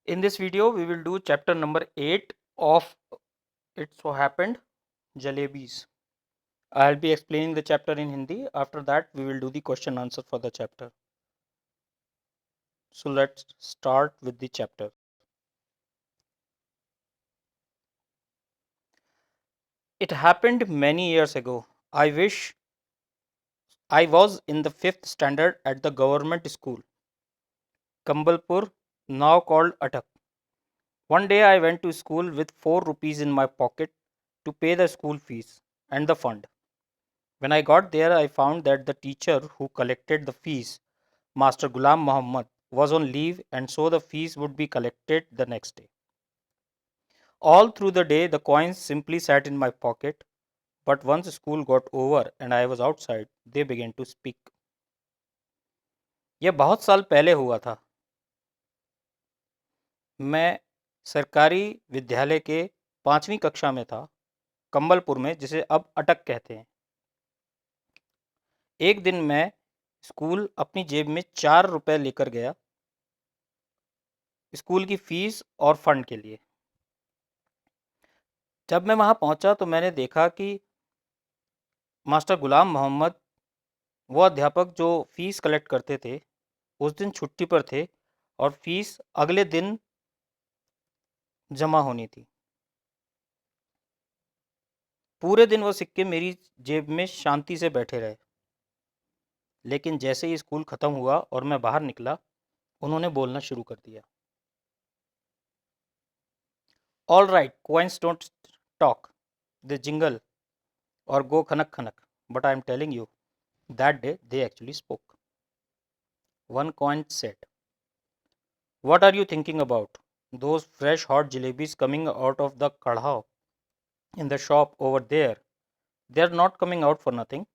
In this video, we will do chapter number 8 of It So Happened Jalebis. I'll be explaining the chapter in Hindi. After that, we will do the question answer for the chapter. So let's start with the chapter. It happened many years ago. I wish I was in the 5th standard at the government school, Kambalpur, now called Atak. One day I went to school with 4 rupees in my pocket to pay the school fees and the fund. When I got there, I found that the teacher who collected the fees, Master Ghulam Muhammad, was on leave, and so the fees would be collected the next day. All through the day, the coins simply sat in my pocket, but once school got over and I was outside, they began to speak. यह बहुत साल पहले हुआ था. मैं सरकारी विद्यालय के 5वीं कक्षा में था, कंबलपुर में, जिसे अब अटक कहते हैं. एक दिन मैं स्कूल अपनी जेब में 4 रुपए लेकर गया स्कूल की फीस और फंड के लिए. जब मैं वहां पहुंचा तो मैंने देखा कि मास्टर गुलाम मोहम्मद, वो अध्यापक जो फीस कलेक्ट करते थे, उस दिन छुट्टी पर थे और फीस अगले दिन जमा होनी थी. पूरे दिन वो सिक्के मेरी जेब में शांति से बैठे रहे. लेकिन जैसे ही स्कूल खत्म हुआ और मैं बाहर निकला, उन्होंने बोलना शुरू कर दिया. All right, coins don't talk, they jingle or go khanak khanak, but I am telling you, that day they actually spoke. One coin said, "What are you thinking about? Those fresh hot jalebis coming out of the kadhao in the shop over there, they are not coming out for nothing.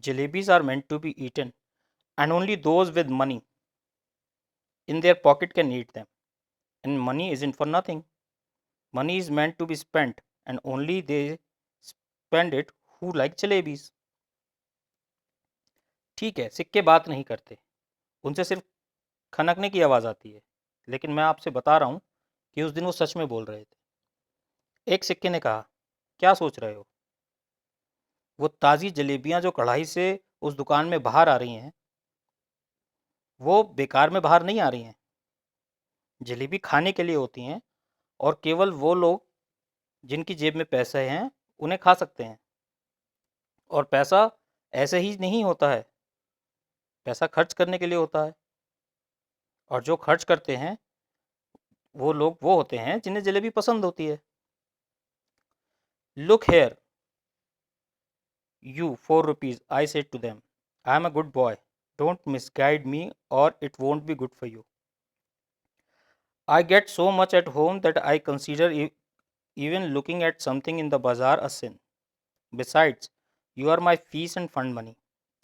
Jalebis are meant to be eaten, and only those with money in their pocket can eat them. And money isn't for nothing. Money is meant to be spent, and only they spend it who like jalebis." ठीक है, सिक्के बात नहीं करते, उनसे सिर्फ खनकने की आवाज़ आती है. लेकिन मैं आपसे बता रहा हूँ कि उस दिन वो सच में बोल रहे थे. एक सिक्के ने कहा, क्या सोच रहे हो? वो ताज़ी जलेबियाँ जो कढ़ाई से उस दुकान में बाहर आ रही हैं, वो बेकार में बाहर नहीं आ रही हैं. जलेबी खाने के लिए होती हैं, और केवल वो लोग जिनकी जेब में पैसे हैं, उन्हें खा सकते हैं. और पैसा ऐसे ही नहीं होता है, पैसा खर्च करने के लिए होता है. और जो खर्च करते हैं, वो लोग वो होते हैं जिन्हें जलेबी पसंद होती है. Look here, you 4 rupees, I said to them. I am a good boy. Don't misguide me or it won't be good for you. I get so much at home that I consider even looking at something in the bazaar a sin. Besides, you are my fees and fund money.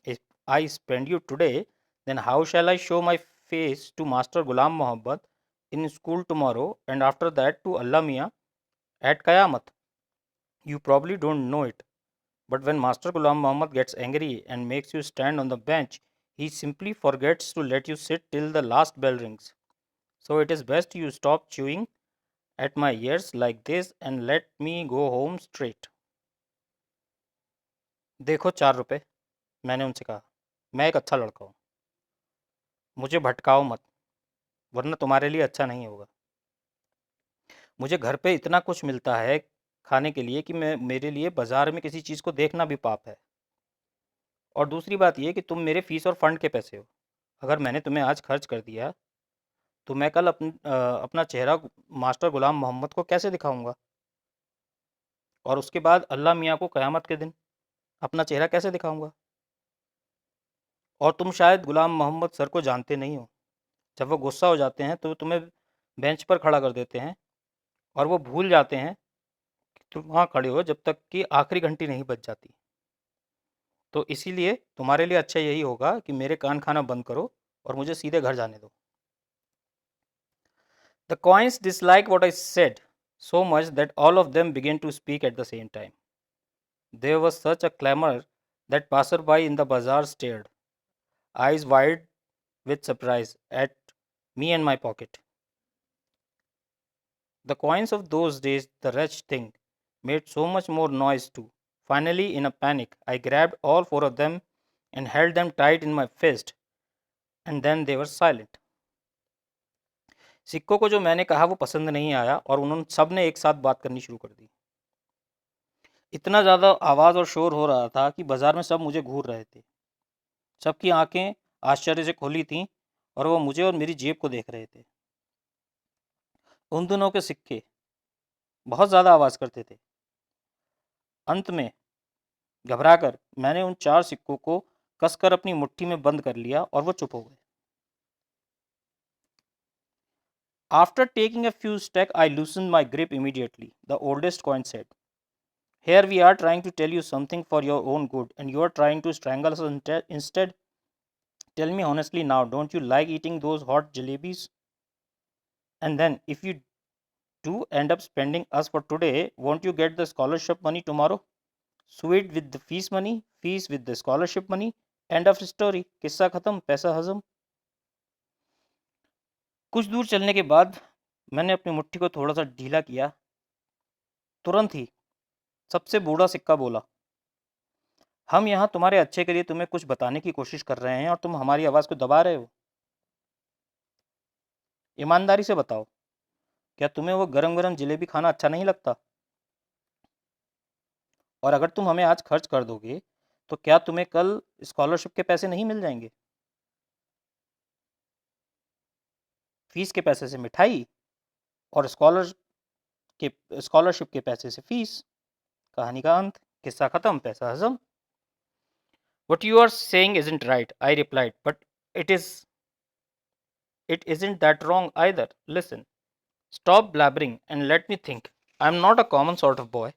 If I spend you today, then how shall I show my face to Master Ghulam Muhammad in school tomorrow and after that to Allah Miah at Qayamat? You probably don't know it. But when Master Ghulam Muhammad gets angry and makes you stand on the bench, he simply forgets to let you sit till the last bell rings. So it is best you stop chewing at my ears like this and let me go home straight. देखो 4 रुपए, मैंने उनसे कहा. मैं एक अच्छा लड़का हूँ, मुझे भटकाओ मत, वरना तुम्हारे लिए अच्छा नहीं होगा. मुझे घर पे इतना कुछ मिलता है खाने के लिए कि मेरे लिए बाजार में किसी चीज़ को देखना भी पाप है. और दूसरी बात यह कि तुम मेरे फीस और फंड के पैसे हो. अगर मैंने तुम्हें आज खर्च कर दिया, तो मैं कल अपना चेहरा मास्टर गुलाम मोहम्मद को कैसे दिखाऊंगा? और उसके बाद अल्लाह मियाँ को क़यामत के दिन अपना चेहरा कैसे दिखाऊंगा? और तुम शायद गुलाम मोहम्मद सर को जानते नहीं हो. जब वो गुस्सा हो जाते हैं तो तुम्हें बेंच पर खड़ा कर देते हैं, और वो भूल जाते हैं कि तुम वहाँ खड़े हो जब तक कि आखिरी घंटी नहीं बज जाती. तो इसीलिए तुम्हारे लिए अच्छा यही होगा कि मेरे कान खाना बंद करो और मुझे सीधे घर जाने दो. The coins disliked what I said so much that all of them began to speak at the same time. There was such a clamor that passerby in the bazaar stared, eyes wide with surprise, at me and my pocket. The coins of those days, the wretched thing, made so much more noise too. Finally, in a panic, I grabbed all four of them and held them tight in my fist, and then they were silent. सिक्कों को जो मैंने कहा वो पसंद नहीं आया और उन्होंने सब ने एक साथ बात करनी शुरू कर दी। इतना ज़्यादा आवाज़ और शोर हो रहा था कि बाजार में सब मुझे घूर रहे थे। सबकी आंखें आश्चर्य से खुली थीं और वो मुझे और मेरी जेब को देख रहे थे। उन दिनों के सिक्के बहुत ज़्यादा आवाज़ करते थे। अंत में घबराकर मैंने उन 4 सिक्कों को कसकर अपनी मुट्ठी में बंद कर लिया और वो चुप हो गए। After taking a few steps, I loosened my grip immediately. The oldest coin said, "Here we are trying to tell you something for your own good, and you are trying to strangle us instead. Tell me honestly now, don't you like eating those hot jalebis? And then, if you do end up spending us for today, won't you get the scholarship money tomorrow? Sweet with the fees with the scholarship money. End of story. किस्सा खत्म, पैसा हजम." कुछ दूर चलने के बाद मैंने अपनी मुट्ठी को थोड़ा सा ढीला किया। तुरंत ही सबसे बूढ़ा सिक्का बोला, "हम यहाँ तुम्हारे अच्छे के लिए तुम्हें कुछ बताने की कोशिश कर रहे हैं और तुम हमारी आवाज़ को दबा रहे हो। ईमानदारी से बताओ, क्या तुम्हें वो गरम गरम जलेबी खाना अच्छा नहीं लगता? और अगर तुम हमें आज खर्च कर दोगे तो क्या तुम्हें कल स्कॉलरशिप के पैसे नहीं मिल जाएंगे? फीस के पैसे से मिठाई और स्कॉलरशिप के पैसे से फीस। कहानी का अंत, किस्सा खत्म, पैसा हजम." "What you are saying isn't right," I replied, "but it is it isn't that wrong either. Listen, stop blabbering and let me think. I'm not a common sort of boy.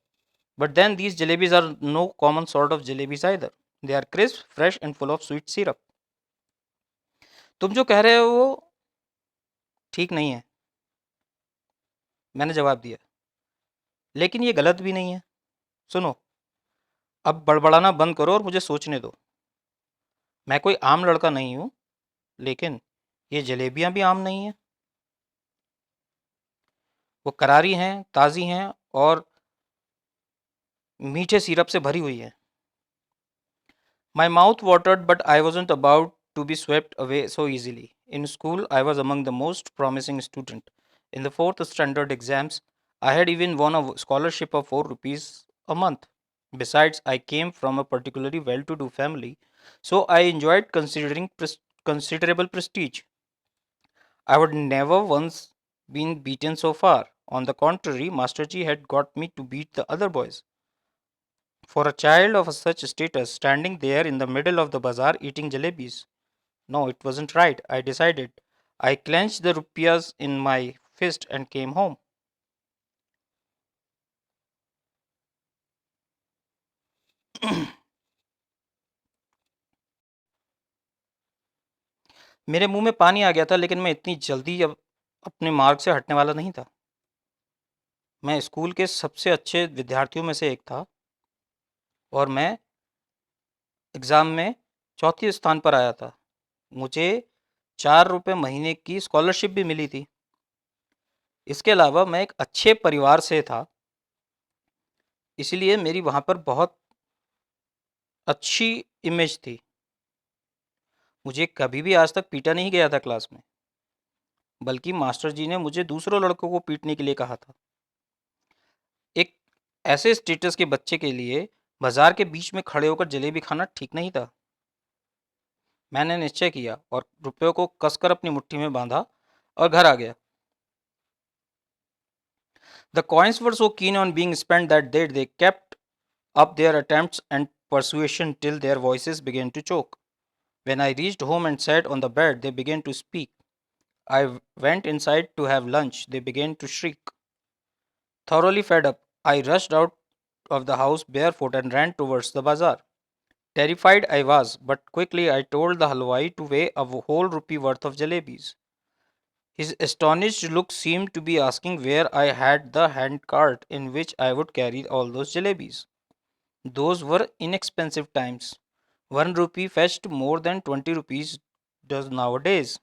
But then these jalebis are no common sort of jalebis either. They are crisp, fresh and full of sweet syrup." "तुम जो कह रहे हो वो ठीक नहीं है," मैंने जवाब दिया, "लेकिन ये गलत भी नहीं है। सुनो, अब बड़बड़ाना बंद करो और मुझे सोचने दो। मैं कोई आम लड़का नहीं हूँ, लेकिन ये जलेबियाँ भी आम नहीं हैं। वो करारी हैं, ताज़ी हैं और मीठे सिरप से भरी हुई हैं." My mouth watered, but I wasn't about to be swept away so easily. In school, I was among the most promising student. In the fourth standard exams, I had even won a scholarship of 4 rupees a month. Besides, I came from a particularly well-to-do family, so I enjoyed considerable prestige. I would never once been beaten so far. On the contrary, Master Ji had got me to beat the other boys. For a child of such status standing there in the middle of the bazaar eating jalebis. No, it wasn't right, I decided. I clenched the rupees in my fist and came home. मेरे मुंह में पानी आ गया था, लेकिन मैं इतनी जल्दी अब अपने मार्ग से हटने वाला नहीं था। मैं स्कूल के सबसे अच्छे विद्यार्थियों में से एक था और मैं एग्ज़ाम में चौथे स्थान पर आया था। मुझे 4 रुपये महीने की स्कॉलरशिप भी मिली थी। इसके अलावा मैं एक अच्छे परिवार से था, इसलिए मेरी वहाँ पर बहुत अच्छी इमेज थी। मुझे कभी भी आज तक पीटा नहीं गया था क्लास में, बल्कि मास्टर जी ने मुझे दूसरों लड़कों को पीटने के लिए कहा था। एक ऐसे स्टेटस के बच्चे के लिए बाजार के बीच में खड़े होकर जलेबी खाना ठीक नहीं था। मैंने निश्चय किया और रुपयों को कसकर अपनी मुट्ठी में बांधा और घर आ गया। The coins were so keen on being spent that they kept up their attempts and persuasion till their voices began to choke. When I reached home and sat on the bed, they began to speak. I went inside to have lunch. They began to shriek. Thoroughly fed up, I rushed out of the house barefoot and ran towards the bazaar. Terrified I was, but quickly I told the halwai to weigh a whole rupee worth of jalebis. His astonished look seemed to be asking where I had the hand cart in which I would carry all those jalebis. Those were inexpensive times. 1 rupee fetched more than 20 rupees does nowadays.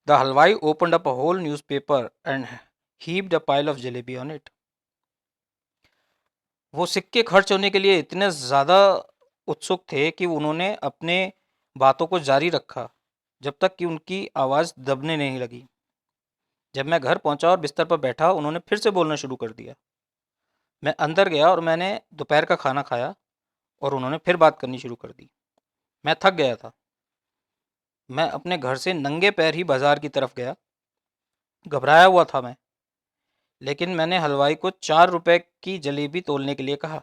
The halwai opened up a whole newspaper and heaped a pile of jalebi on it. वो सिक्के खर्च होने के लिए इतने ज़्यादा उत्सुक थे कि उन्होंने अपने बातों को जारी रखा जब तक कि उनकी आवाज़ दबने नहीं लगी। जब मैं घर पहुंचा और बिस्तर पर बैठा, उन्होंने फिर से बोलना शुरू कर दिया। मैं अंदर गया और मैंने दोपहर का खाना खाया और उन्होंने फिर बात करनी शुरू कर दी। मैं थक गया था। मैं अपने घर से नंगे पैर ही बाजार की तरफ गया। घबराया हुआ था मैं, लेकिन मैंने हलवाई को 4 रुपए की जलेबी तोलने के लिए कहा।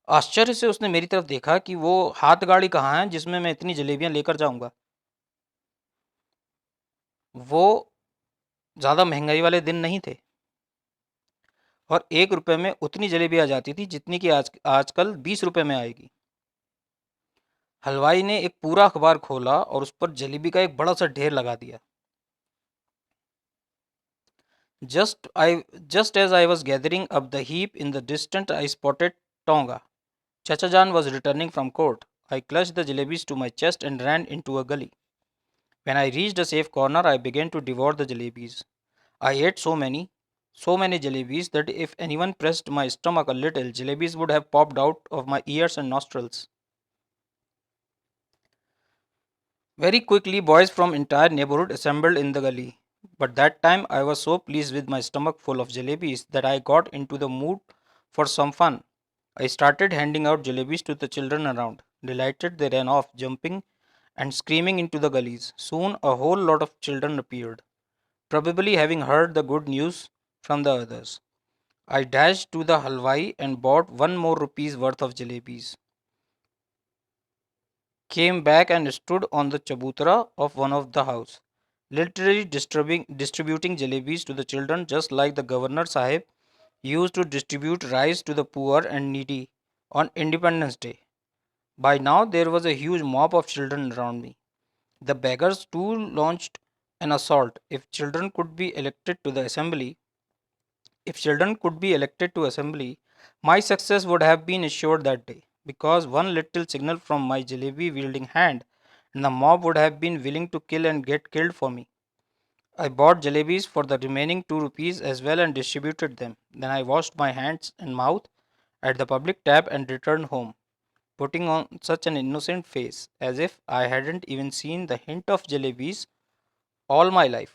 आश्चर्य से उसने मेरी तरफ देखा कि वो हाथ गाड़ी कहाँ है जिसमें मैं इतनी जलेबियां लेकर जाऊंगा। वो ज़्यादा महंगाई वाले दिन नहीं थे और 1 रुपए में उतनी जलेबी आ जाती थी जितनी कि आजकल 20 रुपए में आएगी। हलवाई ने एक पूरा अखबार खोला और उस पर जलेबी का एक बड़ा सा ढेर लगा दिया। Just as I was gathering up the heap in the distance, I spotted Tonga. Chacha Jan was returning from court. I clutched the jalebis to my chest and ran into a gully. When I reached a safe corner, I began to devour the jalebis. I ate so many jalebis that if anyone pressed my stomach a little, jalebis would have popped out of my ears and nostrils. Very quickly, boys from entire neighborhood assembled in the gully. But that time I was so pleased with my stomach full of jalebis that I got into the mood for some fun. I started handing out jalebis to the children around. Delighted, they ran off, jumping and screaming into the gullies. Soon a whole lot of children appeared, probably having heard the good news from the others. I dashed to the halwai and bought 1 more rupees worth of jalebis. Came back and stood on the chabutra of one of the house, literally distributing jalebis to the children just like the governor sahib used to distribute rice to the poor and needy on Independence Day. By now there was a huge mob of children around me. The beggars too launched an assault. If children could be elected to assembly, my success would have been assured that day, because one little signal from my jalebi wielding hand, and the mob would have been willing to kill and get killed for me. I bought jalebis for the remaining 2 rupees as well and distributed them. Then I washed my hands and mouth at the public tap and returned home, putting on such an innocent face as if I hadn't even seen the hint of jalebis all my life.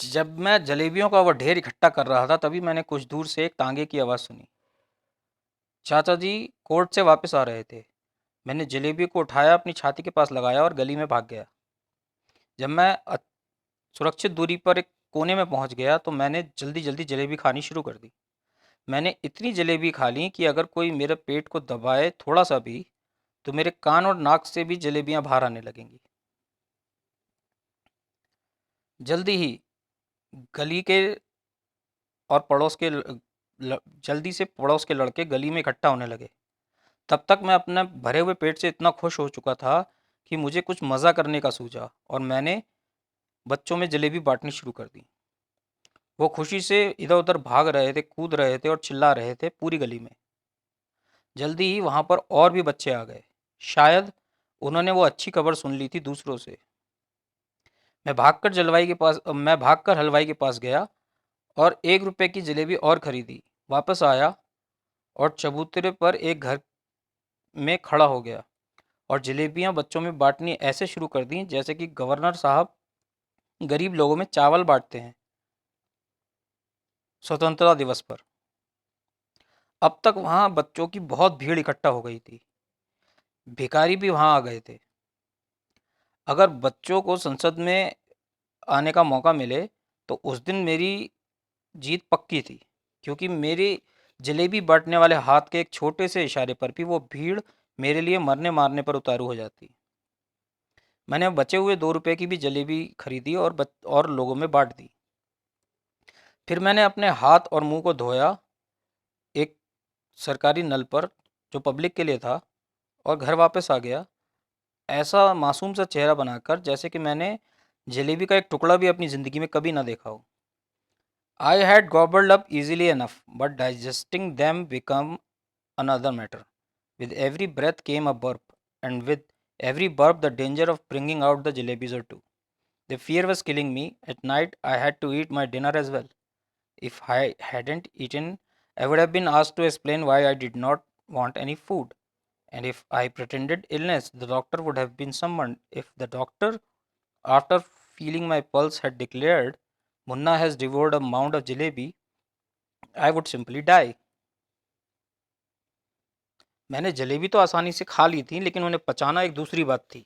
जब मैं जलेबियों का वह ढेर इकट्ठा कर रहा था, तभी मैंने कुछ दूर से एक तांगे की आवाज़ सुनी। चाचा जी कोर्ट से वापस आ रहे थे। मैंने जलेबी को उठाया, अपनी छाती के पास लगाया और गली में भाग गया। जब मैं सुरक्षित दूरी पर एक कोने में पहुंच गया तो मैंने जल्दी जल्दी जलेबी खानी शुरू कर दी। मैंने इतनी जलेबी खा ली कि अगर कोई मेरे पेट को दबाए थोड़ा सा भी, तो मेरे कान और नाक से भी जलेबियां बाहर आने लगेंगी। जल्दी ही गली के और पड़ोस के जल्दी से पड़ोस के लड़के गली में इकट्ठा होने लगे। तब तक मैं अपने भरे हुए पेट से इतना खुश हो चुका था कि मुझे कुछ मज़ा करने का सूझा और मैंने बच्चों में जलेबी बांटनी शुरू कर दी। वो खुशी से इधर उधर भाग रहे थे, कूद रहे थे और चिल्ला रहे थे पूरी गली में। जल्दी ही वहाँ पर और भी बच्चे आ गए। शायद उन्होंने वो अच्छी खबर सुन ली थी दूसरों से। मैं भागकर हलवाई के पास गया और 1 रुपए की जलेबी और खरीदी। वापस आया और चबूतरे पर एक घर में खड़ा हो गया और जलेबियां बच्चों में बांटनी ऐसे शुरू कर दी जैसे कि गवर्नर साहब गरीब लोगों में चावल बांटते हैं स्वतंत्रता दिवस पर। अब तक वहाँ बच्चों की बहुत भीड़ इकट्ठा हो गई थी। भिखारी भी वहाँ आ गए थे। अगर बच्चों को संसद में आने का मौका मिले तो उस दिन मेरी जीत पक्की थी, क्योंकि मेरे जलेबी बांटने वाले हाथ के एक छोटे से इशारे पर भी वो भीड़ मेरे लिए मरने मारने पर उतारू हो जाती। मैंने बचे हुए 2 रुपए की भी जलेबी खरीदी और लोगों में बांट दी। फिर मैंने अपने हाथ और मुंह को धोया एक सरकारी नल पर जो पब्लिक के लिए था और घर वापस आ गया, ऐसा मासूम सा चेहरा बनाकर जैसे कि मैंने जलेबी का एक टुकड़ा भी अपनी ज़िंदगी में कभी ना देखा हो। I had gobbled up easily enough, but digesting them became another matter. With every breath came a burp, and with Every burp, the danger of bringing out the jalebis or two. The fear was killing me. At night, I had to eat my dinner as well. If I hadn't eaten, I would have been asked to explain why I did not want any food. And if I pretended illness, the doctor would have been summoned. If the doctor, after feeling my pulse, had declared, Munna has devoured a mound of jalebi, I would simply die. मैंने जलेबी तो आसानी से खा ली थी, लेकिन उन्हें पचाना एक दूसरी बात थी।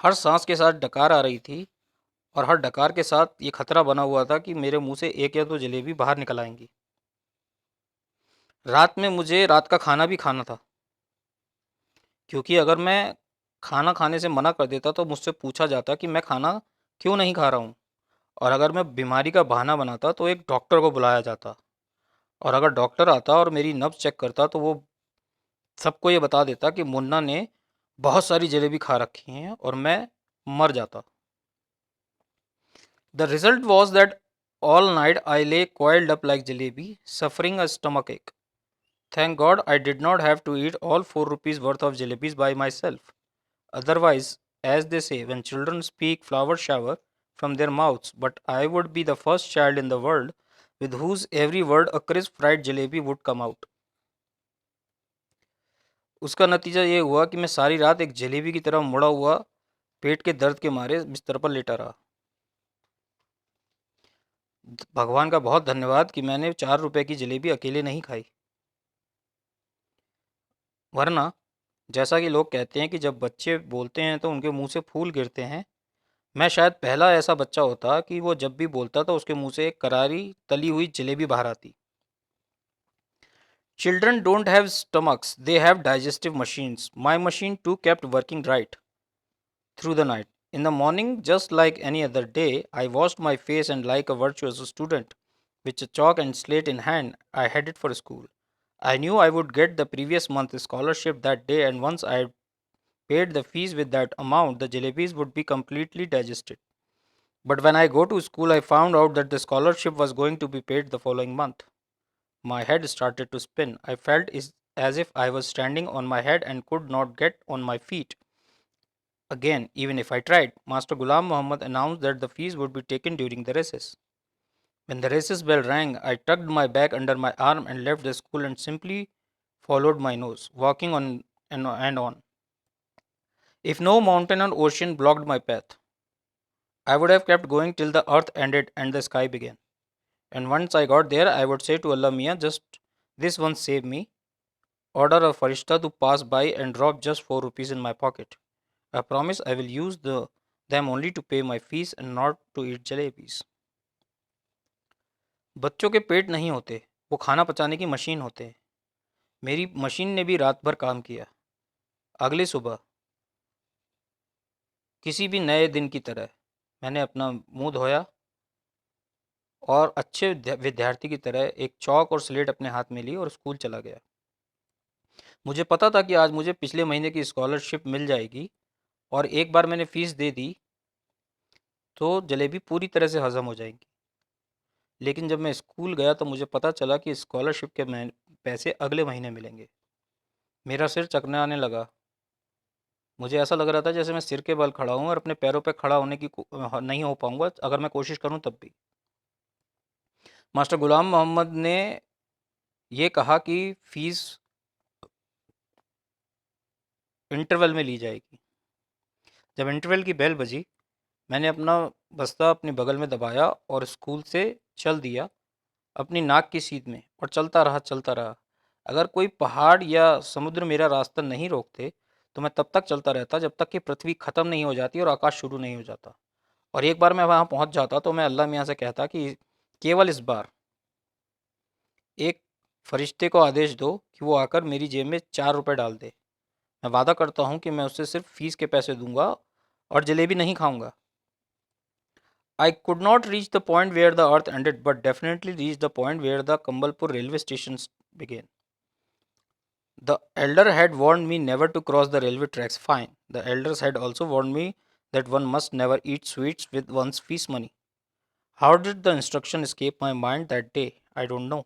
हर सांस के साथ डकार आ रही थी, और हर डकार के साथ ये खतरा बना हुआ था कि मेरे मुंह से एक या दो जलेबी बाहर निकल आएंगी। रात में मुझे रात का खाना भी खाना था, क्योंकि अगर मैं खाना खाने से मना कर देता तो मुझसे पूछा जाता कि मैं खाना क्यों नहीं खा रहा हूँ। और अगर मैं बीमारी का बहाना बनाता तो एक डॉक्टर को बुलाया जाता, और अगर डॉक्टर आता और मेरी नब्ज चेक करता तो वो सबको ये बता देता कि मुन्ना ने बहुत सारी जलेबी खा रखी हैं, और मैं मर जाता। The result was that all night I ले coiled up like jalebi, suffering a stomach ache. Thank God I did not have to eat all 4 rupees worth of jalebis by myself. Otherwise, as they say, when children speak, flowers shower from their mouths, but I would be the first child in the world with whose every word a crisp fried jalebi would come out. उसका नतीजा ये हुआ कि मैं सारी रात एक जलेबी की तरह मुड़ा हुआ पेट के दर्द के मारे बिस्तर पर लेटा रहा। भगवान का बहुत धन्यवाद कि मैंने 4 रुपए की जलेबी अकेले नहीं खाई, वरना जैसा कि लोग कहते हैं कि जब बच्चे बोलते हैं तो उनके मुंह से फूल गिरते हैं, मैं शायद पहला ऐसा बच्चा होता कि वो जब भी बोलता तो उसके मुंह से एक करारी तली हुई जलेबी बाहर आती। Children don't have stomachs, they have digestive machines. My machine too kept working right through the night. In the morning, just like any other day, I washed my face and, like a virtuous student, with a chalk and slate in hand, I headed for school. I knew I would get the previous month's scholarship that day, and once I paid the fees with that amount, the jalebis would be completely digested. But when I go to school, I found out that the scholarship was going to be paid the following month. My head started to spin. I felt as if I was standing on my head and could not get on my feet again, even if I tried. Master Ghulam Muhammad announced that the fees would be taken during the recess. When the recess bell rang, I tucked my bag under my arm and left the school and simply followed my nose, walking on and on. If no mountain or ocean blocked my path, I would have kept going till the earth ended and the sky began. And once I got there, I would say to Allah Mia, just this one save me. Order a farishta to pass by and drop just 4 rupees in my pocket. I promise I will use them only to pay my fees and not to eat jalebis. बच्चों के पेट नहीं होते, वो खाना पचाने की machine होते हैं। मेरी मशीन ने भी रात भर काम किया। अगली सुबह किसी भी नए दिन की तरह मैंने अपना मुंह धोया और अच्छे विद्यार्थी की तरह एक चौक और स्लेट अपने हाथ में ली और स्कूल चला गया। मुझे पता था कि आज मुझे पिछले महीने की स्कॉलरशिप मिल जाएगी, और एक बार मैंने फीस दे दी तो जलेबी पूरी तरह से हजम हो जाएगी। लेकिन जब मैं स्कूल गया तो मुझे पता चला कि स्कॉलरशिप के पैसे अगले महीने मिलेंगे। मेरा सिर चकराने लगा। मुझे ऐसा लग रहा था जैसे मैं सिर के बल खड़ा हूँ और अपने पैरों पर खड़ा होने की नहीं हो पाऊंगा अगर मैं कोशिश करूँ तब भी। मास्टर गुलाम मोहम्मद ने ये कहा कि फीस इंटरवल में ली जाएगी। जब इंटरवल की बेल बजी, मैंने अपना बस्ता अपने बगल में दबाया और स्कूल से चल दिया अपनी नाक की सीध में, और चलता रहा। अगर कोई पहाड़ या समुद्र मेरा रास्ता नहीं रोकते तो मैं तब तक चलता रहता जब तक कि पृथ्वी ख़त्म नहीं हो जाती और आकाश शुरू नहीं हो जाता। और एक बार मैं वहाँ पहुँच जाता तो मैं अल्लाह मियाँ से कहता कि केवल इस बार एक फरिश्ते को आदेश दो कि वो आकर मेरी जेब में 4 रुपए डाल दे। मैं वादा करता हूँ कि मैं उससे सिर्फ फीस के पैसे दूंगा और जलेबी नहीं खाऊंगा। I could not reach the point where the earth ended, but definitely reached the point where the Kambalpur railway station began. The elder had warned me never to cross the railway tracks. Fine. The elders had also warned me that one must never eat sweets with one's fees money. How did the instruction escape my mind that day? I don't know.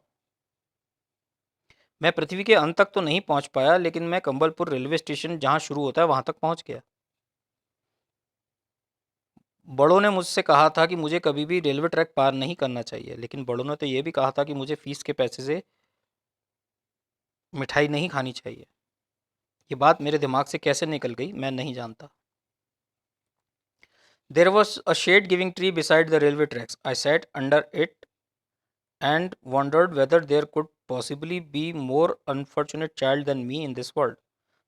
मैं पृथ्वी के अंत तक तो नहीं पहुंच पाया, लेकिन मैं कंबलपुर रेलवे स्टेशन जहां शुरू होता है वहां तक पहुंच गया। बड़ों ने मुझसे कहा था कि मुझे कभी भी रेलवे ट्रैक पार नहीं करना चाहिए, लेकिन बड़ों ने तो ये भी कहा था कि मुझे फीस के पैसे से मिठाई नहीं खानी चाहिए। ये बात मेरे दिमाग से कैसे निकल गई मैं नहीं जानता। There was a shade giving tree beside the railway tracks. I sat under it and wondered whether there could possibly be more unfortunate child than me in this world.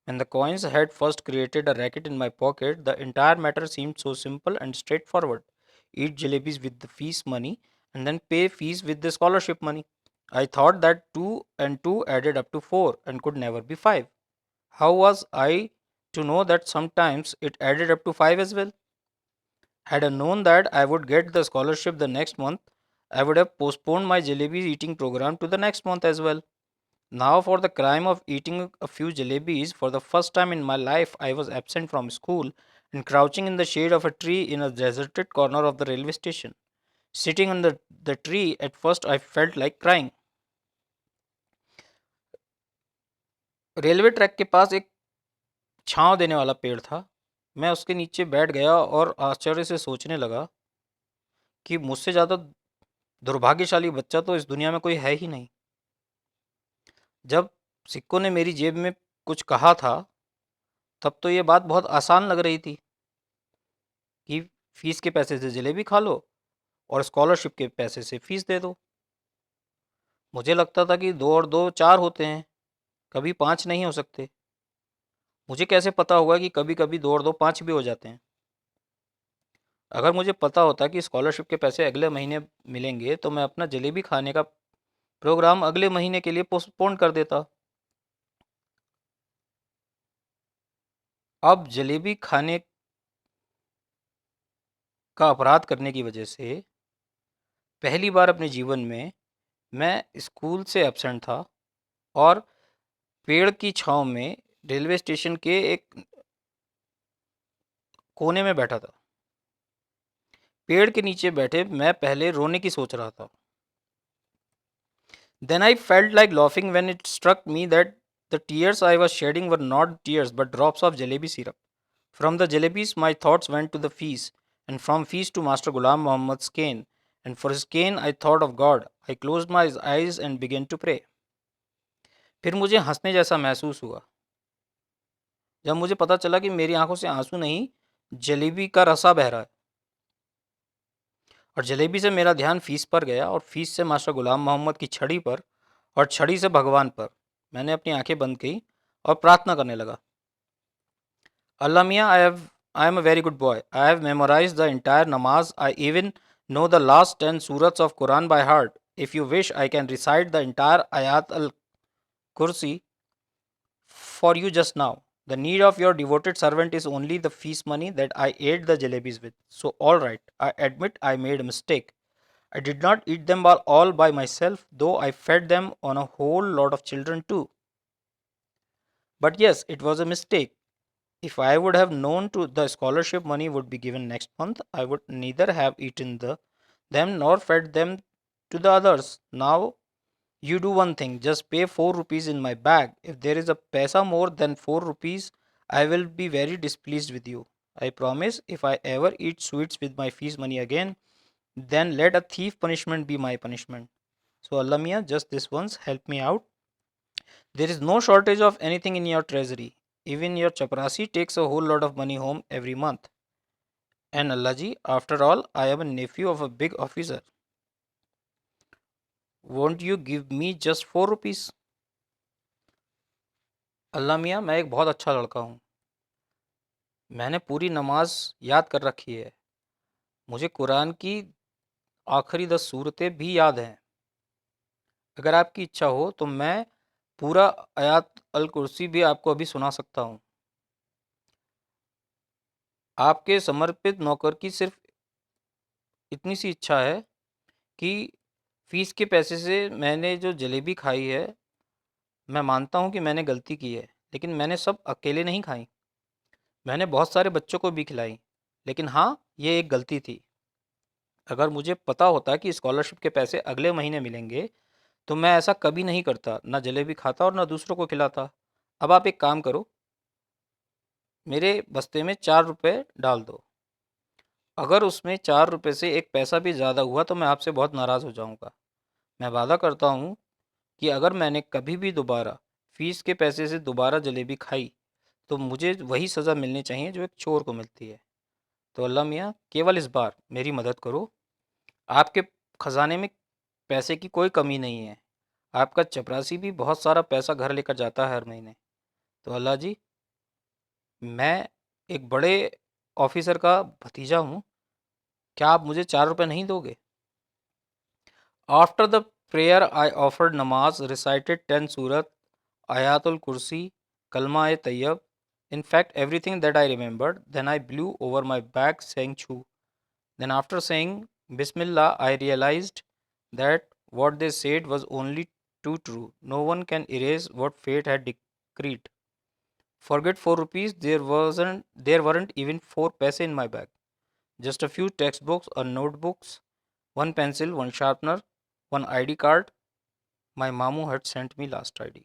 When the coins had first created a racket in my pocket, the entire matter seemed so simple and straightforward. Eat jalebis with the fees money and then pay fees with the scholarship money. I thought that 2 and 2 added up to 4 and could never be 5. How was I to know that sometimes it added up to 5 as well? Had I known that I would get the scholarship the next month, I would have postponed my jalebi eating program to the next month as well. Now, for the crime of eating a few jalebis, for the first time in my life, I was absent from school and crouching in the shade of a tree in a deserted corner of the railway station. Sitting under the tree, at first I felt like crying. Railway track के पास एक छांव देने वाला पेड़ था। मैं उसके नीचे बैठ गया और आश्चर्य से सोचने लगा कि मुझसे ज़्यादा दुर्भाग्यशाली बच्चा तो इस दुनिया में कोई है ही नहीं। जब सिक्कों ने मेरी जेब में कुछ कहा था, तब तो ये बात बहुत आसान लग रही थी कि फीस के पैसे से जलेबी खा लो और स्कॉलरशिप के पैसे से फीस दे दो। मुझे लगता था कि 2 और 2 4 होते हैं, कभी 5 नहीं हो सकते। मुझे कैसे पता होगा कि कभी कभी 2 और 2 5 भी हो जाते हैं। अगर मुझे पता होता कि स्कॉलरशिप के पैसे अगले महीने मिलेंगे, तो मैं अपना जलेबी खाने का प्रोग्राम अगले महीने के लिए पोस्टपोन कर देता। अब जलेबी खाने का अपराध करने की वजह से पहली बार अपने जीवन में मैं स्कूल से एब्सेंट था और पेड़ की छांव में रेलवे स्टेशन के एक कोने में बैठा था। पेड़ के नीचे बैठे मैं पहले रोने की सोच रहा था। Then I felt like laughing when it struck me that the tears I was shedding were not tears but drops of jalebi syrup. From the jalebis, my thoughts went to the feast, and from feast to Master Ghulam Muhammad's cane. And for his cane, I thought of God. I closed my eyes and began to pray. फिर मुझे हंसने जैसा महसूस हुआ जब मुझे पता चला कि मेरी आंखों से आंसू नहीं, जलेबी का रसा बह रहा है। और जलेबी से मेरा ध्यान फीस पर गया और फीस से मास्टर गुलाम मोहम्मद की छड़ी पर और छड़ी से भगवान पर। मैंने अपनी आंखें बंद की और प्रार्थना करने लगा। अल्लाह मियाँ, I am a very good boy. I have memorized the entire namaz. I even know the last 10 surahs of Quran by heart. If you wish, I can recite the entire Ayat al-Kursi for you just now. The need of your devoted servant is only the fees money that I ate the jalebis with. So, all right, I admit I made a mistake. I did not eat them all by myself, though I fed them on a whole lot of children too. But yes, it was a mistake. If I would have known to the scholarship money would be given next month, I would neither have eaten them nor fed them to the others. Now you do one thing, just pay 4 rupees in my bag. If there is a paisa more than 4 rupees, I will be very displeased with you. I promise if I ever eat sweets with my fees money again, then let a thief punishment be my punishment. So Allah Mia, just this once, help me out. There is no shortage of anything in your treasury. Even your chaprasi takes a whole lot of money home every month. And Allahji, after all, I am a nephew of a big officer. Won't you give me just 4 rupees? अल्लाह मियाँ, मैं एक बहुत अच्छा लड़का हूँ। मैंने पूरी नमाज याद कर रखी है। मुझे कुरान की आखिरी 10 सूरतें भी याद हैं। अगर आपकी इच्छा हो तो मैं पूरा आयात अल कुर्सी भी आपको अभी सुना सकता हूँ। आपके समर्पित नौकर की सिर्फ इतनी सी इच्छा है कि फीस के पैसे से मैंने जो जलेबी खाई है, मैं मानता हूँ कि मैंने गलती की है, लेकिन मैंने सब अकेले नहीं खाई। मैंने बहुत सारे बच्चों को भी खिलाई, लेकिन हाँ, ये एक गलती थी। अगर मुझे पता होता कि स्कॉलरशिप के पैसे अगले महीने मिलेंगे, तो मैं ऐसा कभी नहीं करता, ना जलेबी खाता और ना दूसरों को खिलाता। अब आप एक काम करो, मेरे बस्ते में 4 रुपए डाल दो। अगर उसमें 4 रुपए से एक पैसा भी ज़्यादा हुआ तो मैं आपसे बहुत नाराज़ हो जाऊँगा। मैं वादा करता हूँ कि अगर मैंने कभी भी दोबारा फीस के पैसे से दोबारा जलेबी खाई तो मुझे वही सज़ा मिलनी चाहिए जो एक चोर को मिलती है। तो अल्लाह मियाँ, केवल इस बार मेरी मदद करो। आपके खजाने में पैसे की कोई कमी नहीं है। आपका चपरासी भी बहुत सारा पैसा घर लेकर जाता है हर महीने। तो अल्लाह जी, मैं एक बड़े ऑफिसर का भतीजा हूँ, क्या आप मुझे 4 रुपये नहीं दोगे? After the prayer I offered नमाज, recited 10 Surat, ayatul kursi, kalma e tayyib, in fact everything that I remembered. Then I blew over my back saying choo. Then after saying bismillah I realized that what they said was only too true. No one can erase what fate had decreed. Forget 4 rupees, there weren't even 4 paise in my bag. Just a few textbooks or notebooks, one pencil, one sharpener, one ID card my mamu had sent me last id.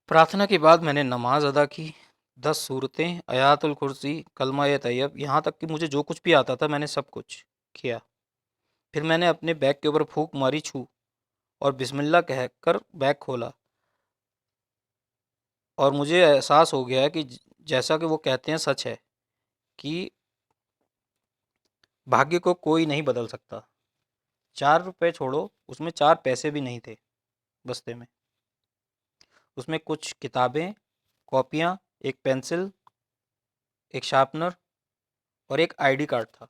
प्रार्थना के बाद मैंने नमाज अदा की, 10 सूरतें, आयातुल कुर्सी, कलमा ए तैयब, यहाँ तक कि मुझे जो कुछ भी आता था मैंने सब कुछ किया। फिर मैंने अपने बैग के ऊपर फूंक मारी छू और बिस्मिल्लाह कहकर बैग खोला और मुझे एहसास हो गया कि जैसा कि वो कहते हैं सच है कि भाग्य को कोई नहीं बदल सकता। 4 रुपए छोड़ो, उसमें 4 पैसे भी नहीं थे बस्ते में। उसमें कुछ किताबें, कॉपियाँ, एक पेंसिल, एक शार्पनर और एक आईडी कार्ड था।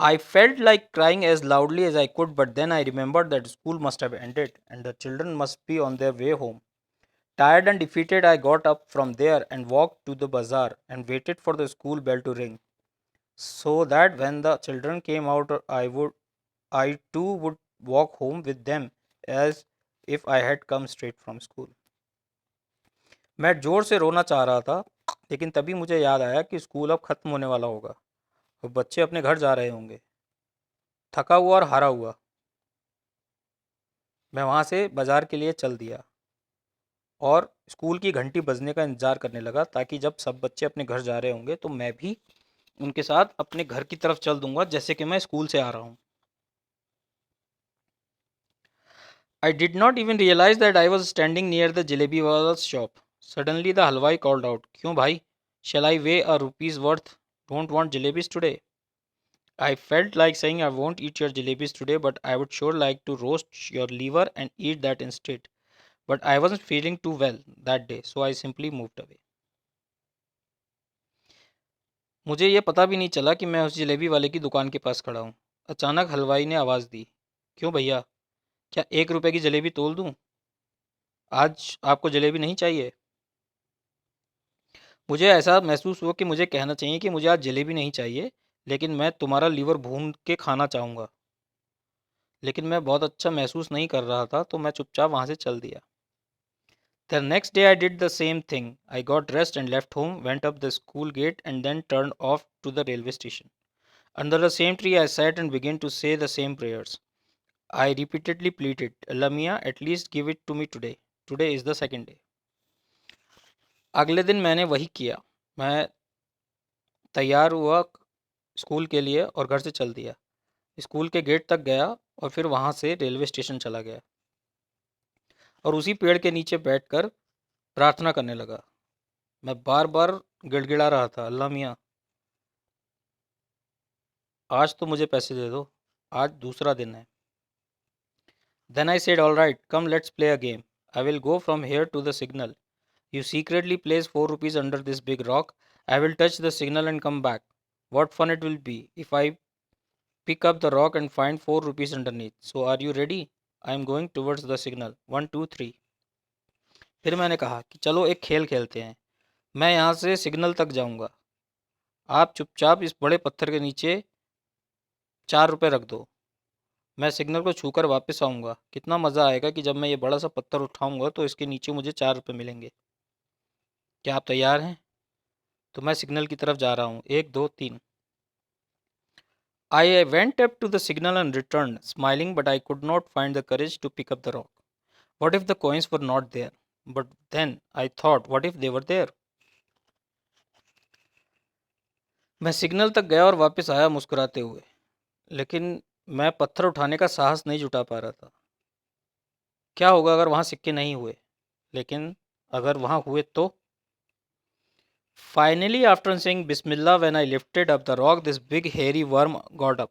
I felt like crying as loudly as I could, but then I remembered that school must have ended and the children must be on their way home. Tired and defeated, I got up from there and walked to the bazaar and waited for the school bell to ring, so that when the children came out, I too would walk home with them as if I had come straight from school. मैं जोर से रोना चाह रहा था, लेकिन तभी मुझे याद आया कि स्कूल अब खत्म होने वाला होगा और बच्चे अपने घर जा रहे होंगे। थका हुआ और हारा हुआ मैं वहाँ से बाजार के लिए चल दिया और स्कूल की घंटी बजने का इंतज़ार करने लगा, ताकि जब सब बच्चे अपने घर जा रहे होंगे तो मैं भी उनके साथ अपने घर की तरफ चल दूंगा, जैसे कि मैं स्कूल से आ रहा हूँ। I did not even realize that I was standing near the jalebi wala's shop. Suddenly the halwai called out, "क्यों भाई? Shall I weigh a rupee's worth? Don't want jalebis today?" I felt like saying, "I won't eat your jalebis today, but I would sure like to roast your liver and eat that instead." But I wasn't feeling too well that day, so I simply moved away. मुझे ये पता भी नहीं चला कि मैं उस जलेबी वाले की दुकान के पास खड़ा हूँ। अचानक हलवाई ने आवाज़ दी, "क्यों भैया, क्या 1 रुपए की जलेबी तोल दूँ? आज आपको जलेबी नहीं चाहिए?" मुझे ऐसा महसूस हुआ कि मुझे कहना चाहिए कि मुझे आज जलेबी नहीं चाहिए, लेकिन मैं तुम्हारा लीवर भून के खाना चाहूँगा। लेकिन मैं बहुत अच्छा महसूस नहीं कर रहा था, तो मैं चुपचाप वहाँ से चल दिया। The next day I did the same thing. I got dressed and left home, went up the school gate and then turned off to the railway station. Under the same tree I sat and began to say the same prayers. I repeatedly pleaded, "Allah Mia, at least give it to me today. Today is the second day." अगले दिन मैंने वही किया। मैं तैयार हुआ school के लिए और घर से चल दिया। स्कूल के गेट तक गया और फिर वहाँ से रेलवे स्टेशन चला गया और उसी पेड़ के नीचे बैठकर प्रार्थना करने लगा। मैं बार बार गिड़गिड़ा रहा था, "अल्लाह मियाँ, आज तो मुझे पैसे दे दो, आज दूसरा दिन है." Then I said, "All right, come let's play a game. I will go from here to the signal. You secretly place 4 rupees under this big rock. I will touch the signal and come back. What fun it will be if I pick up the rock and find 4 rupees underneath. So are you ready? I am going towards the signal. 1, 2, 3." फिर मैंने कहा कि चलो एक खेल खेलते हैं। मैं यहाँ से सिग्नल तक जाऊँगा। आप चुपचाप इस बड़े पत्थर के नीचे 4 रुपये रख दो। मैं सिग्नल को छूकर वापस आऊँगा। कितना मज़ा आएगा कि जब मैं ये बड़ा सा पत्थर उठाऊँगा तो इसके नीचे मुझे 4 रुपये मिलेंगे। क्या आप तैयार हैं? तो मैं सिग्नल की तरफ जा रहा हूँ, 1 2 3। I went up to the signal and returned, smiling, but I could not find the courage to pick up the rock. What if the coins were not there? But then I thought, what if they were there? मैं signal तक गया और वापस आया मुस्कुराते हुए, लेकिन मैं पत्थर उठाने का साहस नहीं जुटा पा रहा था। क्या होगा अगर वहां सिक्के नहीं हुए? लेकिन अगर वहां हुए तो? Finally, after saying Bismillah, when I lifted up the rock, this big hairy worm got up,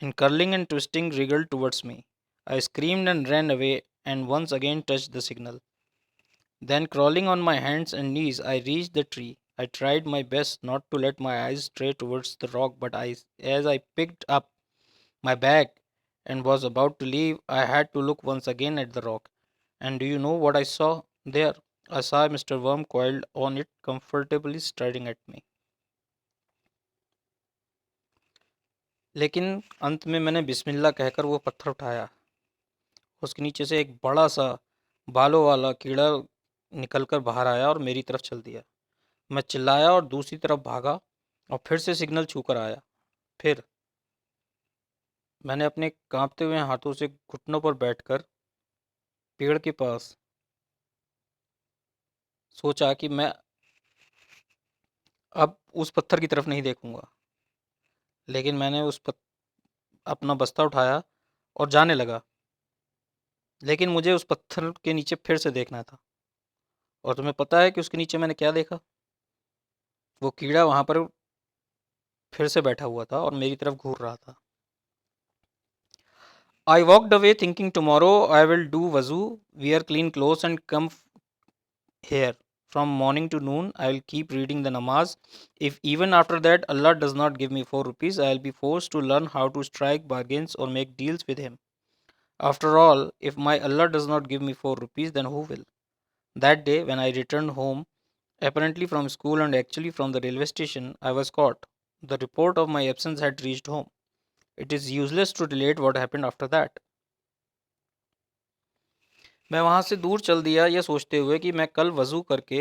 and curling and twisting wriggled towards me. I screamed and ran away, and once again touched the signal. Then, crawling on my hands and knees, I reached the tree. I tried my best not to let my eyes stray towards the rock, but as I picked up my bag and was about to leave, I had to look once again at the rock. And do you know what I saw there? I saw Mr. Worm coiled on it, comfortably staring at me. लेकिन अंत में मैंने बिस्मिल्लाह कहकर वो पत्थर उठाया। उसके नीचे से एक बड़ा सा बालों वाला कीड़ा निकलकर बाहर आया और मेरी तरफ चल दिया। मैं चिल्लाया और दूसरी तरफ भागा और फिर से सिग्नल छूकर आया। फिर मैंने अपने कांपते हुए हाथों से घुटनों पर बैठकर पेड़ के पास सोचा कि मैं अब उस पत्थर की तरफ नहीं देखूंगा। लेकिन मैंने अपना बस्ता उठाया और जाने लगा। लेकिन मुझे उस पत्थर के नीचे फिर से देखना था। और तुम्हें पता है कि उसके नीचे मैंने क्या देखा? वो कीड़ा वहां पर फिर से बैठा हुआ था और मेरी तरफ घूर रहा था। I walked away thinking tomorrow I will do wazoo, wear clean clothes and come here. From morning to noon I will keep reading the namaz. If even after that Allah does not give me 4 rupees, I will be forced to learn how to strike bargains or make deals with him. After all, if my Allah does not give me 4 rupees, then who will? That day, when I returned home, apparently from school and actually from the railway station, I was caught. The report of my absence had reached home. It is useless to relate what happened after that. मैं वहाँ से दूर चल दिया ये सोचते हुए कि मैं कल वज़ू करके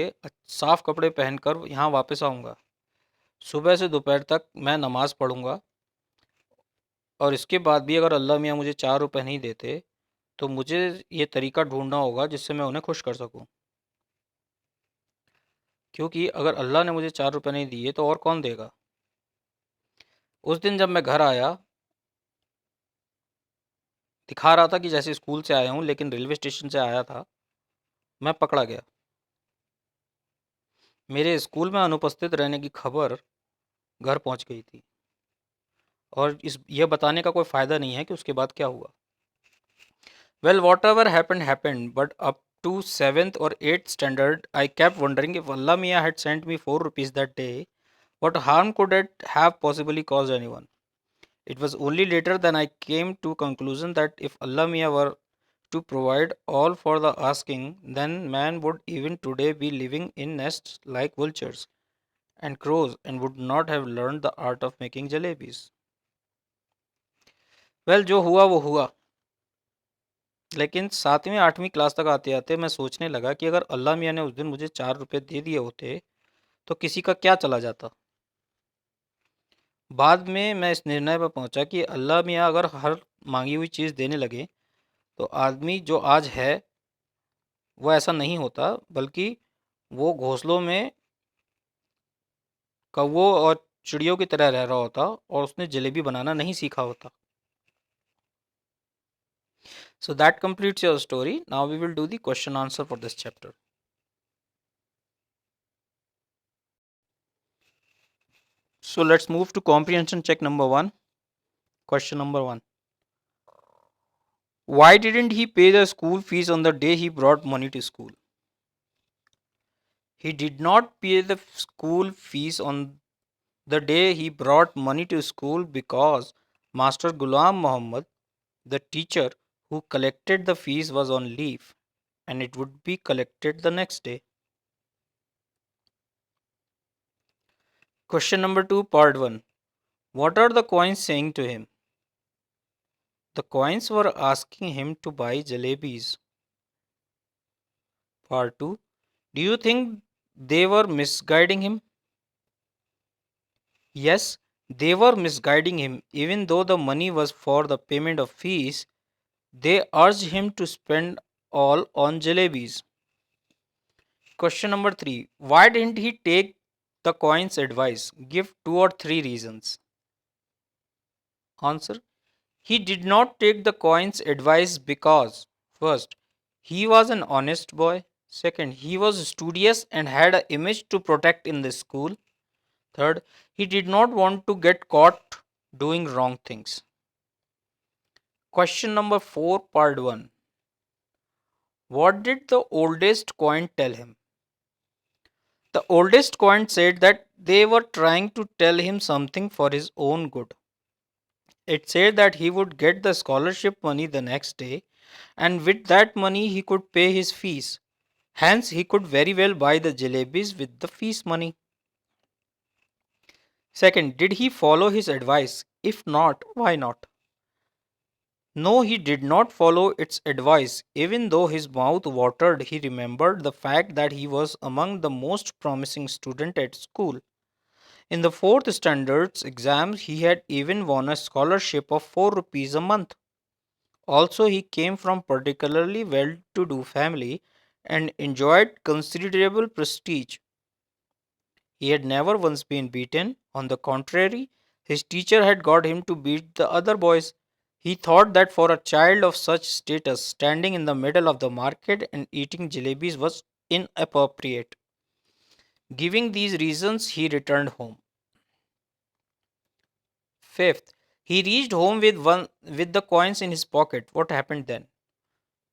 साफ कपड़े पहनकर यहाँ वापस आऊँगा। सुबह से दोपहर तक मैं नमाज़ पढ़ूँगा और इसके बाद भी अगर अल्लाह मियाँ मुझे 4 रुपए नहीं देते तो मुझे ये तरीका ढूंढना होगा जिससे मैं उन्हें खुश कर सकूँ। क्योंकि अगर अल्लाह ने मुझे 4 रुपए नहीं दिए तो और कौन देगा? उस दिन जब मैं घर आया, दिखा रहा था कि जैसे स्कूल से आया हूँ लेकिन रेलवे स्टेशन से आया था, मैं पकड़ा गया। मेरे स्कूल में अनुपस्थित रहने की खबर घर पहुंच गई थी और यह बताने का कोई फ़ायदा नहीं है कि उसके बाद क्या हुआ। Well, whatever happened, but up to 7th or 8th standard, I kept wondering if Allah Mia had sent me 4 rupees that day, what harm could it have possibly caused anyone? It was only later that I came to conclusion that if Allah Mia were to provide all for the asking, then man would even today be living in nests like vultures and crows and would not have learned the art of making jalebis. Well, जो हुआ वो हुआ। लेकिन 7वीं 8वीं class तक आते आते मैं सोचने लगा कि अगर अल्लाह मियाँ ने उस दिन मुझे 4 रुपए दे दिए होते तो किसी का क्या चला जाता। बाद में मैं इस निर्णय पर पहुंचा कि अल्लाह मियाँ अगर हर मांगी हुई चीज़ देने लगे तो आदमी जो आज है वो ऐसा नहीं होता, बल्कि वो घोंसलों में कौवों और चिड़ियों की तरह रह रहा होता और उसने जलेबी बनाना नहीं सीखा होता। So that completes your story. Now we will do the question answer for this chapter. So let's move to comprehension check number 1. Question number 1. Why didn't he pay the school fees on the day he brought money to school? He did not pay the school fees on the day he brought money to school because Master Ghulam Muhammad, the teacher who collected the fees, was on leave and it would be collected the next day. Question number 2, part 1. What are the coins saying to him? The coins were asking him to buy jalebis. Part 2. Do you think they were misguiding him? Yes, they were misguiding him. Even though the money was for the payment of fees, they urged him to spend all on jalebis. Question number 3. Why didn't he take the coin's advice? Give 2 or 3 reasons. Answer. He did not take the coin's advice because, first, he was an honest boy. Second, he was studious and had an image to protect in the school. Third, he did not want to get caught doing wrong things. Question number 4, part 1. What did the oldest coin tell him? The oldest coin said that they were trying to tell him something for his own good. It said that he would get the scholarship money the next day, and with that money he could pay his fees. Hence, he could very well buy the jalebis with the fees money. Second, did he follow his advice? If not, why not? No, he did not follow its advice. Even though his mouth watered, he remembered the fact that he was among the most promising student at school. In the fourth standards exams, he had even won a scholarship of 4 rupees a month. Also, he came from particularly well-to-do family and enjoyed considerable prestige. He had never once been beaten. On the contrary, his teacher had got him to beat the other boys. He thought that for a child of such status, standing in the middle of the market and eating jalebis was inappropriate. Giving these reasons, he returned home. Fifth, he reached home with the coins in his pocket. What happened then?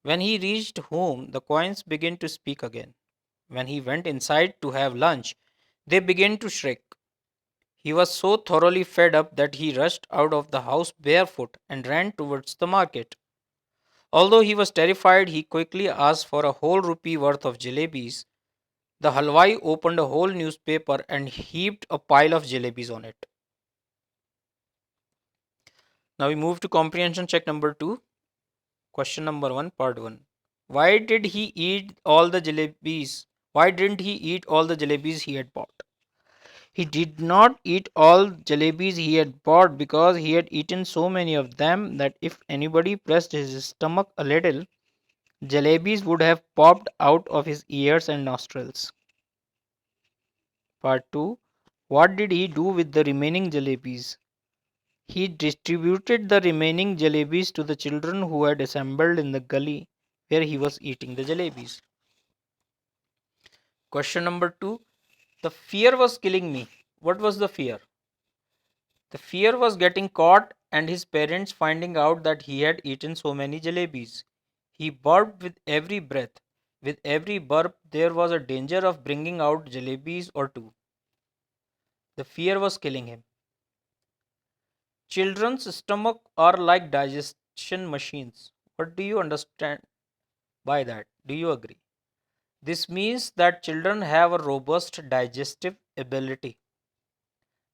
When he reached home, the coins began to speak again. When he went inside to have lunch, they began to shriek. He was so thoroughly fed up that he rushed out of the house barefoot and ran towards the market. Although he was terrified, he quickly asked for a whole rupee worth of jalebis. The halwai opened a whole newspaper and heaped a pile of jalebis on it. Now we move to comprehension check number 2. Question number 1, part 1. Why did he eat all the jalebis? Why didn't he eat all the jalebis he had bought? He did not eat all jalebis he had bought because he had eaten so many of them that if anybody pressed his stomach a little, jalebis would have popped out of his ears and nostrils. Part 2. What did he do with the remaining jalebis? He distributed the remaining jalebis to the children who had assembled in the gully where he was eating the jalebis. Question number 2. The fear was killing me. What was the fear? The fear was getting caught and his parents finding out that he had eaten so many jalebis. He burped with every breath. With every burp, there was a danger of bringing out jalebis or two. The fear was killing him. Children's stomach are like digestion machines. What do you understand by that? Do you agree? This means that children have a robust digestive ability.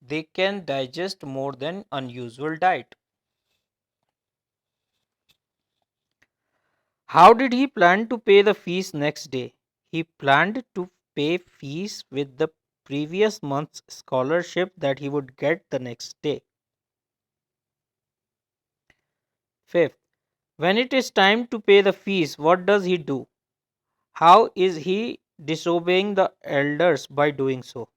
They can digest more than unusual diet. How did he plan to pay the fees next day? He planned to pay fees with the previous month's scholarship that he would get the next day. Fifth, when it is time to pay the fees, what does he do? How is he disobeying the elders by doing so?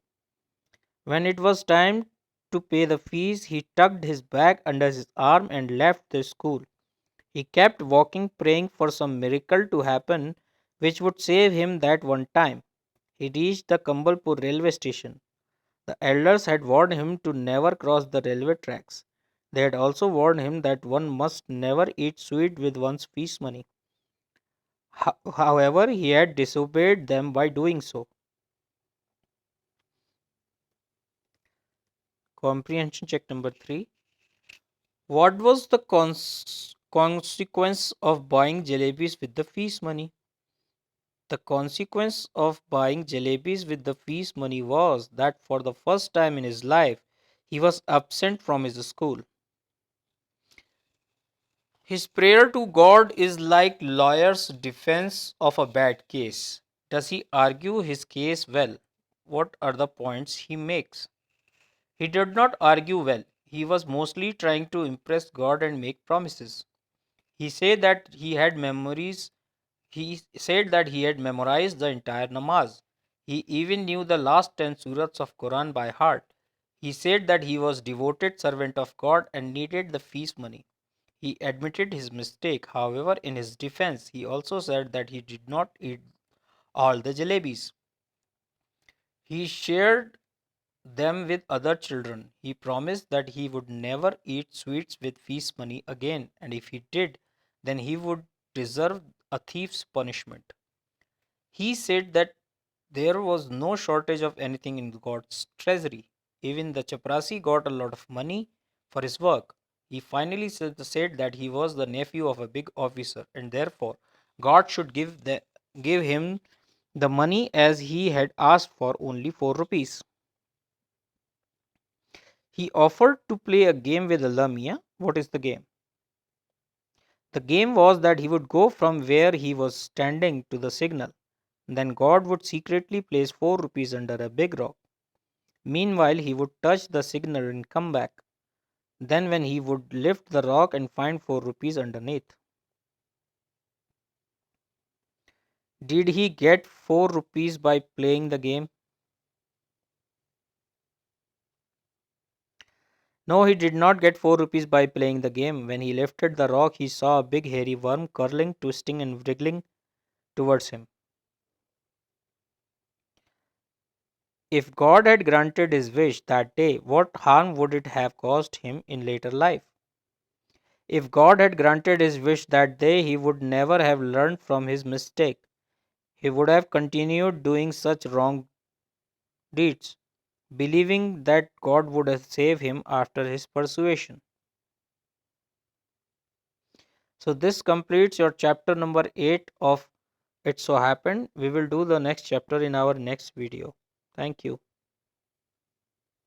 When it was time to pay the fees, he tucked his bag under his arm and left the school. He kept walking, praying for some miracle to happen which would save him that one time. He reached the Kambalpur railway station. The elders had warned him to never cross the railway tracks. They had also warned him that one must never eat sweet with one's fees money. However, he had disobeyed them by doing so. Comprehension check number 3. What was the consequence of buying jalebis with the fees money? The consequence of buying jalebis with the fees money was that for the first time in his life, he was absent from his school. His prayer to God is like lawyer's defense of a bad case. Does he argue his case well? What are the points he makes? He did not argue well. He was mostly trying to impress God and make promises. He said that he had memories. He said that he had memorized the entire namaz. He even knew the last 10 surahs of Quran by heart. He said that he was devoted servant of God and needed the fees money. He admitted his mistake. However, in his defense, he also said that he did not eat all the jalebis. He shared them with other children. He promised that he would never eat sweets with feast money again, and if he did, then he would deserve a thief's punishment. He said that there was no shortage of anything in God's treasury. Even the chaprasi got a lot of money for his work. He finally said that he was the nephew of a big officer, and therefore God should give him the money as he had asked for only 4 rupees. He offered to play a game with Allah Mia. What is the game? The game was that he would go from where he was standing to the signal. Then God would secretly place 4 rupees under a big rock. Meanwhile, he would touch the signal and come back. Then, when he would lift the rock and find 4 rupees underneath. Did he get 4 rupees by playing the game? No, he did not get 4 rupees by playing the game. When he lifted the rock, he saw a big hairy worm curling, twisting, and wriggling towards him. If God had granted his wish that day, what harm would it have caused him in later life? If God had granted his wish that day, he would never have learned from his mistake. He would have continued doing such wrong deeds, believing that God would save him after his persuasion. So, this completes your chapter number 8 of It So Happened. We will do the next chapter in our next video. Thank you.